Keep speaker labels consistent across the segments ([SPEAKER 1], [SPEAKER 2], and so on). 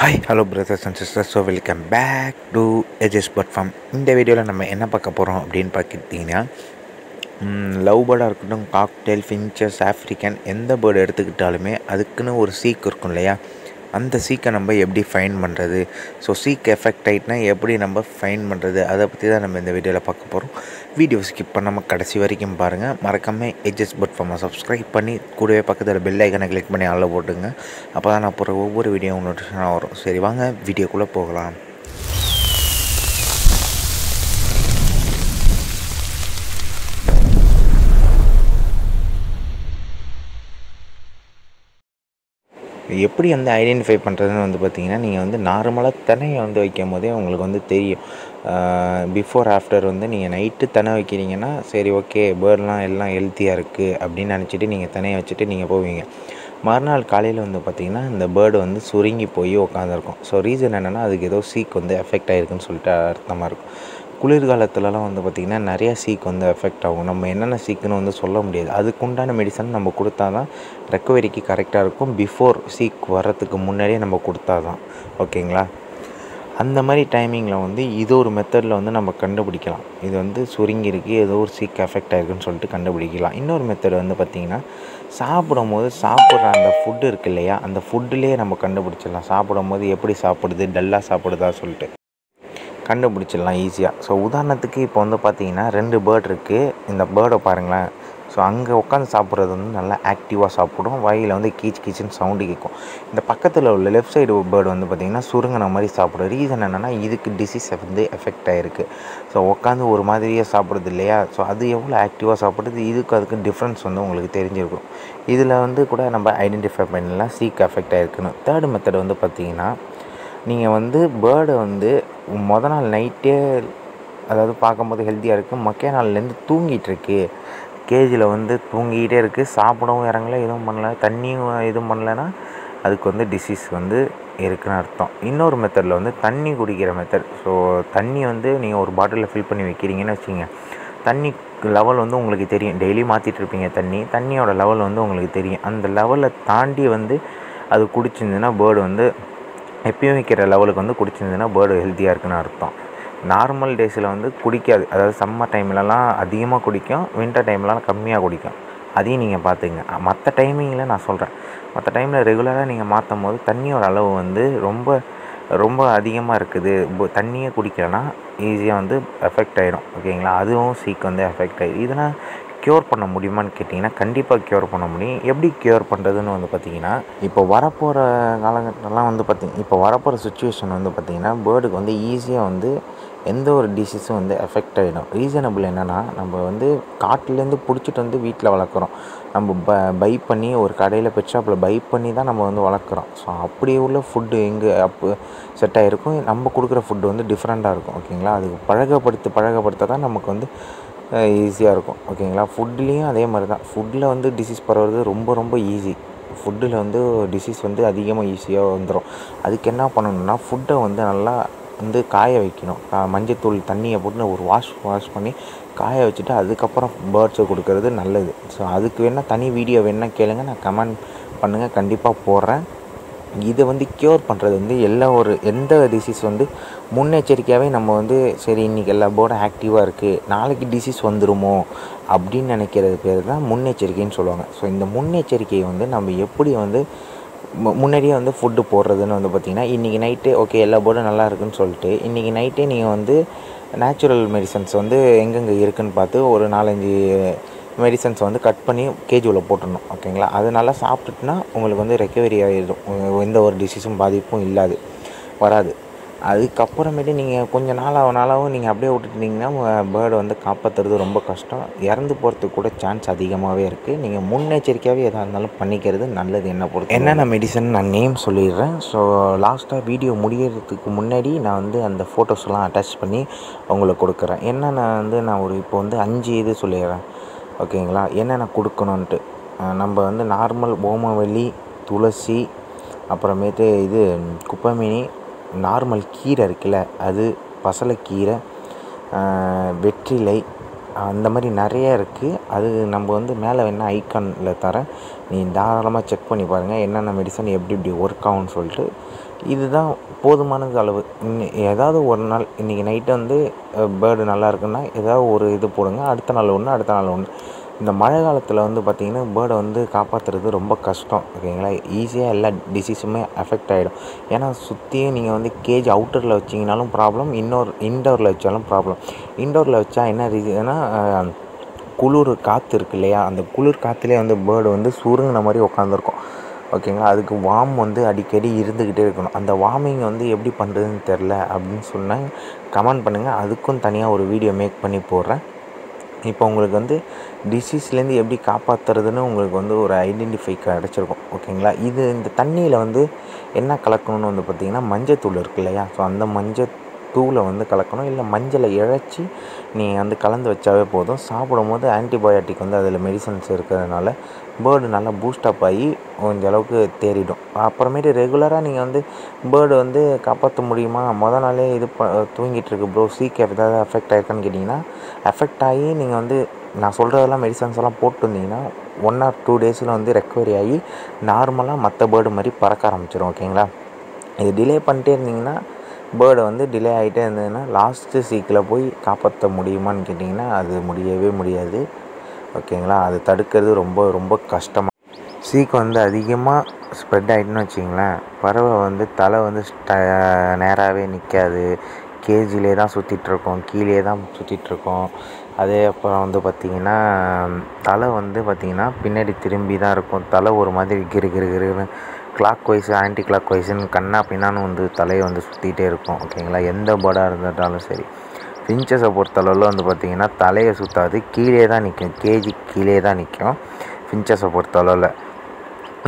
[SPEAKER 1] Hi hello brothers and sisters. So welcome back to edges bud farm. இந்த வீடியோவில் நம்ம என்ன பார்க்க போகிறோம் அப்படின்னு பார்த்துக்கிட்டிங்கன்னா, லவ் பேர்டாக இருக்கட்டும், காக்டெயில், ஃபின்ச்சஸ், ஆஃப்ரிக்கன் எந்த பேர்டு எடுத்துக்கிட்டாலுமே அதுக்குன்னு ஒரு சீக் இருக்கும் இல்லையா? அந்த சீக்கை நம்ம எப்படி ஃபைண்ட் பண்ணுறது, ஸோ சீக் எஃபெக்ட் ஆகிட்டுனா எப்படி நம்ம ஃபைண்ட் பண்ணுறது, அதை பற்றி தான் நம்ம இந்த வீடியோவில் பார்க்க போகிறோம். வீடியோ ஸ்கிப் பண்ணாமல் கடைசி வரைக்கும் பாருங்கள். மறக்காமல் எஜஸ் பட் ஃபார்மை சப்ஸ்கிரைப் பண்ணி கூடவே பக்கத்தில் பெல் ஐக்கனை கிளிக் பண்ணி ஆளில் போட்டுங்க. அப்போ தான் நான் போகிற ஒவ்வொரு வீடியோ நோட்டிஃபிகேஷனாக வரும். சரி வாங்க வீடியோக்குள்ளே போகலாம். எப்படி வந்து ஐடென்டிஃபை பண்ணுறதுன்னு வந்து பார்த்திங்கன்னா, நீங்கள் வந்து நார்மலாக தினையை வந்து வைக்கும் போதே உங்களுக்கு வந்து தெரியும். பிஃபோர் ஆஃப்டர் வந்து நீங்கள் நைட்டு தினை வைக்கிறீங்கன்னா, சரி ஓகே பேர்ட்லாம் எல்லாம் ஹெல்த்தியாக இருக்குது அப்படின்னு நினச்சிட்டு நீங்கள் தினையை வச்சுட்டு நீங்கள் போவீங்க. மறுநாள் காலையில் வந்து பார்த்திங்கன்னா, இந்த பேர்டு வந்து சுருங்கி போய் உட்காந்துருக்கும். ஸோ ரீசன் என்னென்னா, அதுக்கு ஏதோ சீக் வந்து எஃபெக்ட் ஆகிருக்குன்னு சொல்லிட்டு அர்த்தமாக இருக்கும். குளிர்காலத்துலலாம் வந்து பார்த்திங்கன்னா நிறையா சீக் வந்து எஃபெக்ட் ஆகும். நம்ம என்னென்ன சீக்குன்னு வந்து சொல்ல முடியாது. அதுக்குண்டான மெடிசன் நம்ம கொடுத்தா தான் ரெக்கவரிக்கு கரெக்டாக இருக்கும். பிஃபோர் சீக் வர்றதுக்கு முன்னாடியே நம்ம கொடுத்தா தான் ஓகேங்களா. அந்த மாதிரி டைமிங்கில் வந்து இது ஒரு மெத்தடில் வந்து நம்ம கண்டுபிடிக்கலாம். இது வந்து சுருங்கிருக்கு, ஏதோ ஒரு சீக் எஃபெக்ட் ஆகிருக்குன்னு சொல்லிட்டு கண்டுபிடிக்கலாம். இன்னொரு மெத்தட் வந்து பார்த்திங்கன்னா, சாப்பிடும்போது சாப்பிட்ற அந்த ஃபுட்டு இருக்குது இல்லையா, அந்த ஃபுட்டுலேயே நம்ம கண்டுபிடிச்சிடலாம். சாப்பிடும்போது எப்படி சாப்பிடுது, டல்லாக சாப்பிடுதா சொல்லிட்டு கண்டுபிடிச்சிடலாம் ஈஸியாக. ஸோ உதாரணத்துக்கு இப்போ வந்து பார்த்திங்கன்னா 2 பேர்டு இருக்குது. இந்த பேர்டை பாருங்களேன். ஸோ அங்கே உட்காந்து சாப்பிட்றது வந்து நல்லா ஆக்டிவாக சாப்பிடும். வாயில் வந்து கீச் கீச்சுன்னு சவுண்டு கேட்கும். இந்த பக்கத்தில் உள்ள லெஃப்ட் சைடு பேர்டு வந்து பார்த்திங்கன்னா சுருங்கின மாதிரி சாப்பிடும். ரீசன் என்னென்னா, இதுக்கு டிசீஸ் வந்து எஃபெக்ட் ஆகிருக்கு. ஸோ உட்காந்து ஒரு மாதிரியே சாப்பிடுது இல்லையா, ஸோ அது எவ்வளோ ஆக்டிவாக சாப்பிடுது, அதுக்கு டிஃப்ரென்ஸ் வந்து உங்களுக்கு தெரிஞ்சிருக்கும். இதில் வந்து கூட நம்ம ஐடென்டிஃபை பண்ணலாம் சீக் எஃபெக்ட் ஆகிருக்குன்னு. தேர்டு மெத்தட் வந்து பார்த்திங்கன்னா, நீங்கள் வந்து பேர்டை வந்து மொதல் நாள் நைட்டே, அதாவது பார்க்கும்போது ஹெல்த்தியாக இருக்குது, மொக்கே நாள்லேருந்து தூங்கிட்டுருக்கு, கேஜில் வந்து தூங்கிக்கிட்டே இருக்குது, சாப்பிடவும் இறங்கலை, எதுவும் பண்ணல, தண்ணியும் எதுவும் பண்ணலைன்னா அதுக்கு வந்து டிசீஸ் வந்து இருக்குதுன்னு அர்த்தம். இன்னொரு மெத்தடில் வந்து தண்ணி குடிக்கிற மெத்தட். ஸோ தண்ணி வந்து நீங்கள் ஒரு பாட்டிலில் ஃபில் பண்ணி வைக்கிறீங்கன்னு வச்சுங்க, தண்ணி லெவல் வந்து உங்களுக்கு தெரியும். டெய்லி மாற்றிட்டு இருப்பீங்க தண்ணியோட லெவல் வந்து உங்களுக்கு தெரியும். அந்த லெவலை தாண்டி வந்து அது குடிச்சிருந்துன்னா பேர்டு வந்து எப்பயும் வைக்கிற லெவலுக்கு வந்து குடிச்சிருந்துன்னா பேர்டு ஹெல்த்தியாக இருக்குன்னு அர்த்தம். நார்மல் டேஸில் வந்து குடிக்காது. அதாவது சம்மர் டைம்லலாம் அதிகமாக குடிக்கும், வின்டர் டைம்லலாம் கம்மியாக குடிக்கும். அதையும் நீங்கள் பார்த்துங்க. மற்ற டைமிங்கில் நான் சொல்கிறேன், மற்ற டைமில் ரெகுலராக நீங்கள் மாற்றும் போது தண்ணியோட அளவு வந்து ரொம்ப அதிகமாக இருக்குது, தண்ணியே குடிக்கலைன்னா ஈஸியாக வந்து எஃபெக்ட் ஆகிடும் ஓகேங்களா. அதுவும் சீக் வந்து எஃபெக்ட் ஆகிடும். இதனால் க்யூர் பண்ண முடியுமான்னு கேட்டிங்கன்னா, கண்டிப்பாக க்யூர் பண்ண முடியும். எப்படி க்யூர் பண்ணுறதுன்னு வந்து பார்த்திங்கன்னா, இப்போ வரப்போகிற காலகட்டம்லாம் வந்து இப்போ வரப்போகிற சுச்சுவேஷன் வந்து பார்த்திங்கன்னா, பேர்டுக்கு வந்து ஈஸியாக வந்து எந்த ஒரு டிசீஸும் வந்து எஃபெக்ட் ஆகிடும். ரீசனபிள் என்னென்னா, நம்ம வந்து காட்டிலேருந்து பிடிச்சிட்டு வந்து வீட்டில் வளர்க்குறோம். நம்ம பை பண்ணி ஒரு கடையில் பெட் ஷாப்பில் பை பண்ணி தான் நம்ம வந்து வளர்க்குறோம். ஸோ அப்படி உள்ள ஃபுட்டு எங்கே செட் ஆகிருக்கும், நம்ம கொடுக்குற ஃபுட்டு வந்து டிஃப்ரெண்ட்டாக இருக்கும் ஓகேங்களா. அதுக்கு பழகப்படுத்த தான் நமக்கு வந்து ஈஸியாக இருக்கும் ஓகேங்களா. ஃபுட்லேயும் அதே மாதிரி தான். ஃபுட்டில் வந்து டிசீஸ் பரவுறது ரொம்ப ஈஸி. ஃபுட்டில் வந்து டிசீஸ் வந்து அதிகமாக ஈஸியாக வந்துடும். அதுக்கு என்ன பண்ணணும்னா, ஃபுட்டை வந்து நல்லா வந்து காய வைக்கணும். மஞ்சத்தூள் தண்ணியை போட்டு ஒரு வாஷ் பண்ணி காய வச்சுட்டு அதுக்கப்புறம் பேர்ட்ஸை கொடுக்கறது நல்லது. ஸோ அதுக்கு வேணால் தனி வீடியோ வேணால் கேளுங்க, நான் கமெண்ட் பண்ணுங்கள், கண்டிப்பாக போடுறேன். இதை வந்து க்யூர் பண்ணுறது வந்து எந்த டிசீஸ் வந்து முன்னெச்சரிக்கையாகவே நம்ம வந்து சரி இன்றைக்கி எல்லா பேர்டும் ஆக்டிவாக இருக்குது, நாளைக்கு டிசீஸ் வந்துடுமோ அப்படின்னு நினைக்கிறது பேர் தான் முன்னெச்சரிக்கைன்னு சொல்லுவாங்க. ஸோ இந்த முன்னெச்சரிக்கையை வந்து நம்ம எப்படி வந்து முன்னாடியே வந்து ஃபுட்டு போடுறதுன்னு வந்து பார்த்திங்கன்னா, இன்றைக்கி நைட்டே ஓகே எல்லா பேர்டும் நல்லா இருக்குதுன்னு சொல்லிட்டு இன்றைக்கி நைட்டே நீங்கள் வந்து நேச்சுரல் மெடிசன்ஸ் வந்து எங்கெங்கே இருக்குதுன்னு பார்த்து ஒரு 4-5 மெடிசன்ஸை வந்து கட் பண்ணி கேஜியில் போட்டுடணும் ஓகேங்களா. அது நல்லா சாப்பிட்டுட்டுனா உங்களுக்கு வந்து ரெக்கவரி ஆகிடும். எந்த ஒரு டிசீஸும் பாதிப்பும் வராது. அதுக்கப்புறமேட்டு நீங்கள் கொஞ்சம் நாளாகவும் நீங்கள் அப்படியே விட்டுட்டிங்கன்னா பேர்டை வந்து காப்பாற்றுறது ரொம்ப கஷ்டம். இறந்து போகிறதுக்கு கூட சான்ஸ் அதிகமாகவே இருக்குது. நீங்கள் முன்னெச்சரிக்கையாகவே எதாக இருந்தாலும் பண்ணிக்கிறது நல்லது. என்ன பொறுத்து என்னென்ன மெடிசன் நான் நேம் சொல்லிடுறேன். ஸோ லாஸ்ட்டாக வீடியோ முடிகிறதுக்கு முன்னாடி நான் வந்து அந்த ஃபோட்டோஸ்லாம் அட்டாச் பண்ணி உங்களுக்கு கொடுக்குறேன். என்னென்ன வந்து நான் இப்போ வந்து 5 இது சொல்லிடுறேன் ஓகேங்களா, என்னென்ன கொடுக்கணுன்ட்டு. நம்ம வந்து நார்மல் ஓமவல்லி, துளசி, அப்புறமேட்டு இது குப்பைமேனி, நார்மல் கீரை இருக்குல்ல அது, பசலைக்கீரை, வெற்றிலை, அந்த மாதிரி நிறைய இருக்குது. அது நம்ம வந்து மேலே வேணால் ஐக்கானில் தரேன், நீ தாராளமாக செக் பண்ணி பாருங்கள் என்னென்ன மெடிசன் எப்படி ஒர்க் ஆகும்னு சொல்லிட்டு. இதுதான் போதுமானது அளவு. ஏதாவது ஒரு நாள் இன்றைக்கி நைட்டு வந்து பேர்டு நல்லா இருக்குன்னா ஏதாவது ஒரு இது போடுங்க. அடுத்த நாள் ஒன்று, அடுத்த நாள் ஒன்று. இந்த மழை காலத்தில் வந்து பார்த்திங்கன்னா பேர்டை வந்து காப்பாற்றுறது ரொம்ப கஷ்டம். ஓகேங்களா? ஈஸியாக எல்லா டிசீஸுமே அஃபெக்ட் ஆகிடும். ஏன்னா சுற்றியும் நீங்கள் வந்து கேஜ் அவுட்டரில் வச்சிங்கனாலும் ப்ராப்ளம், இன்டோரில் வச்சாலும் ப்ராப்ளம். இன்டோரில் வச்சா என்ன ரீசன்னா, குளிர் காற்று இருக்கு இல்லையா, அந்த குளிர் காற்றுலேயே வந்து பேர்டு வந்து சுருங்கின மாதிரி உட்காந்துருக்கும். ஓகேங்களா? அதுக்கு வார்ம் வந்து அடிக்கடி இருந்துக்கிட்டே இருக்கணும். அந்த வார்மிங் வந்து எப்படி பண்ணுறதுன்னு தெரில அப்படின்னு சொன்னால் கமெண்ட் பண்ணுங்கள். அதுக்கும் தனியாக ஒரு வீடியோ மேக் பண்ணி போடுறேன். இப்போ உங்களுக்கு வந்து டிசீஸ்லேருந்து எப்படி காப்பாற்றுறதுன்னு உங்களுக்கு வந்து ஒரு ஐடென்டிஃபை கிடச்சிருக்கும். ஓகேங்களா? இந்த தண்ணியில் வந்து என்ன கலக்கணும்னு வந்து பார்த்திங்கன்னா, மஞ்சத்தூள் இருக்கு இல்லையா, ஸோ அந்த மஞ்சத்தூளை வந்து கலக்கணும். இல்லை மஞ்சளை இழைச்சி நீங்கள் வந்து கலந்து வச்சாவே போதும். சாப்பிடும்போது ஆன்டிபயோட்டிக் வந்து அதில் மெடிசன்ஸ் இருக்கிறதுனால பேர்டு நல்லா பூஸ்டப் ஆகி கொஞ்சம் அளவுக்கு தேறிடும். அப்புறமேட்டு ரெகுலராக நீங்கள் வந்து பேர்டு வந்து காப்பாற்ற முடியுமா? நாளே இது தூங்கிட்டு இருக்கு ப்ரோ, சீக்கிரம் ஏதாவது அஃபெக்ட் ஆகிருக்கான்னு கேட்டிங்கன்னா, அஃபெக்ட் ஆகி நீங்கள் வந்து நான் சொல்கிறதெல்லாம் மெடிசன்ஸ் எல்லாம் போட்டு வந்தீங்கன்னா 1 or 2 டேஸில் வந்து ரெக்கவரி ஆகி நார்மலாக மற்ற பேர்டு மாதிரி பறக்க ஆரம்பிச்சிடும். ஓகேங்களா? இது டிலே பண்ணிட்டே இருந்தீங்கன்னா, பேர்டை வந்து டிலே ஆகிட்டே இருந்ததுன்னா லாஸ்ட்டு சீக்கில் போய் காப்பாற்ற முடியுமான்னு கேட்டிங்கன்னா அது முடியவே முடியாது. ஓகேங்களா? அது தடுக்கிறது ரொம்ப ரொம்ப கஷ்டமாக. சீக்கிரம் வந்து அதிகமாக ஸ்ப்ரெட் ஆகிட்டுன்னு வச்சிங்களேன், பறவை வந்து தலை வந்து நேராகவே நிற்காது. கேஜிலே தான் சுற்றிட்டுருக்கோம், கீழே தான் சுற்றிட்டுருக்கோம். அதே அப்புறம் வந்து பார்த்திங்கன்னா தலை வந்து பார்த்திங்கன்னா பின்னாடி திரும்பி தான் இருக்கும். தலை ஒரு மாதிரி கிருன்னு கிளாக் வைஸு ஆன்டி கிளாக் வைஸுன்னு கண்ணா பின்னான்னு வந்து தலையை வந்து சுற்றிகிட்டே இருக்கும். ஓகேங்களா? எந்த பேர்டாக இருந்துட்டாலும் சரி. ஃபின்ச்சஸை பொறுத்தளவில் வந்து பார்த்திங்கன்னா தலையை சுற்றாது, கீழே தான் நிற்கும். கேஜி கீழே தான் நிற்கும் ஃபின்ச்சஸை பொறுத்தளவில்.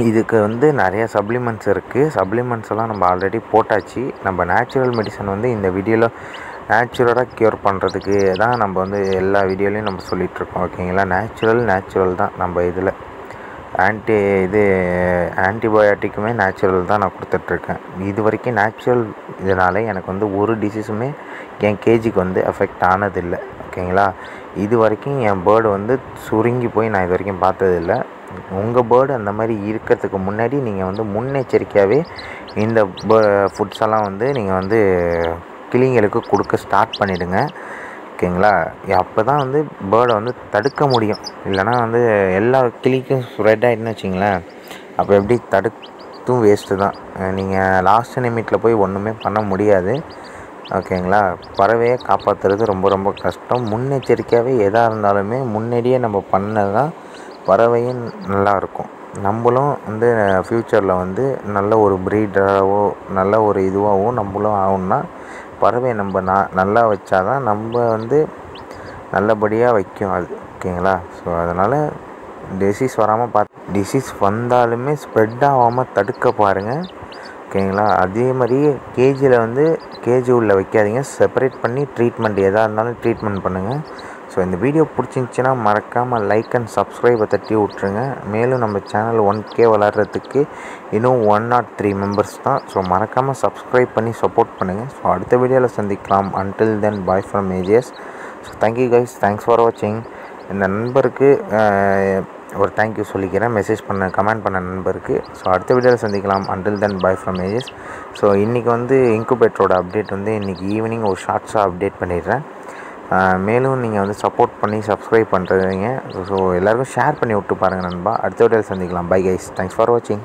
[SPEAKER 1] இதுக்கு வந்து நிறைய சப்ளிமெண்ட்ஸ் இருக்குது. சப்ளிமெண்ட்ஸ் எல்லாம் நம்ம ஆல்ரெடி போட்டாச்சு. நம்ம நேச்சுரல் மெடிசன் வந்து இந்த வீடியோவில் நேச்சுரலாக க்யூர் பண்ணுறதுக்கு தான் நம்ம வந்து எல்லா வீடியோலையும் நம்ம சொல்லிகிட்ருக்கோம். ஓகேங்களா? நேச்சுரல் தான் நம்ம இதில் ஆன்டிபயோட்டிக்குமே நேச்சுரல் தான் நான் கொடுத்துட்ருக்கேன். இது வரைக்கும் நேச்சுரல் இதனால் எனக்கு வந்து ஒரு டிசீஸுமே என் கேஜிக்கு வந்து அஃபெக்ட் ஆனதில்லை. ஓகேங்களா? இது வரைக்கும் என் பேர்டு வந்து சுருங்கி போய் நான் இது வரைக்கும் பார்த்ததில்லை. உங்கள் பேர்டு அந்த மாதிரி இருக்கிறதுக்கு முன்னாடி நீங்கள் வந்து முன்னெச்சரிக்கையாகவே இந்த ஃபுட்ஸ் எல்லாம் வந்து நீங்கள் வந்து கிளிங்களுக்கு கொடுக்க ஸ்டார்ட் பண்ணிவிடுங்க. ஓகேங்களா? அப்போ தான் வந்து பேர்டை வந்து தடுக்க முடியும். இல்லைனா வந்து எல்லா கிளிக்கும் ஸ்ப்ரெட் ஆகிட்டுன்னு வச்சிங்களேன், அப்போ எப்படி தடுத்தும் வேஸ்ட்டு தான். நீங்கள் லாஸ்ட் நிமிட்டில் போய் ஒன்றுமே பண்ண முடியாது. ஓகேங்களா? பறவையை காப்பாற்றுறது ரொம்ப ரொம்ப கஷ்டம். முன்னெச்சரிக்கையாகவே எதாக இருந்தாலுமே முன்னாடியே நம்ம பண்ணது தான் பறவையும் நல்லாயிருக்கும். நம்மளும் வந்து ஃப்யூச்சரில் வந்து நல்ல ஒரு ப்ரீடராகவோ நல்ல ஒரு இதுவாகவும் நம்மளும் ஆகணும்னா பறவையை நம்ம நல்லா வச்சா தான் நம்ம வந்து நல்லபடியாக வைக்கும் அது. ஓகேங்களா? ஸோ அதனால் டிசீஸ் வராமல் டிசீஸ் வந்தாலுமே ஸ்ப்ரெட் ஆகாமல் தடுக்க பாருங்கள். ஓகேங்களா? அதே மாதிரி கேஜி உள்ளே வைக்காதீங்க. செப்பரேட் பண்ணி ட்ரீட்மெண்ட் எதாக இருந்தாலும் ட்ரீட்மெண்ட் பண்ணுங்கள். ஸோ இந்த வீடியோ பிடிச்சிருந்துச்சின்னா மறக்காமல் லைக் அண்ட் சப்ஸ்கிரைபை தட்டி விட்ருங்க. மேலும் நம்ம சேனல் 1K வளர்கிறதுக்கு இன்னும் 1 or 3 மெம்பர்ஸ் தான். ஸோ மறக்காமல் சப்ஸ்கிரைப் பண்ணி சப்போர்ட் பண்ணுங்கள். ஸோ அடுத்த வீடியோவில் சந்திக்கலாம். Until then bye from AGS. So thank you guys, thanks for வாட்சிங். இந்த நண்பருக்கு ஒரு தேங்க்யூ சொல்லிக்கிறேன், கமெண்ட் பண்ண நண்பருக்கு. ஸோ அடுத்த வீடியோவில் சந்திக்கலாம். Until then bye from AGS. So இன்றைக்கி வந்து இன்குபேட்டரோட அப்டேட் வந்து இன்றைக்கி ஈவினிங் ஒரு ஷார்ட்ஸாக அப்டேட் பண்ணிடுறேன். மேலும் நீங்கள் வந்து சப்போர்ட் பண்ணி சப்ஸ்கிரைப் பண்ணுறீங்க. ஸோ எல்லாருக்கும் ஷேர் பண்ணி விட்டு பாருங்கள் நண்பா. அடுத்த வீடியோவில் சந்திக்கலாம். பை கைஸ், தேங்க்ஸ் ஃபார் வாட்சிங்.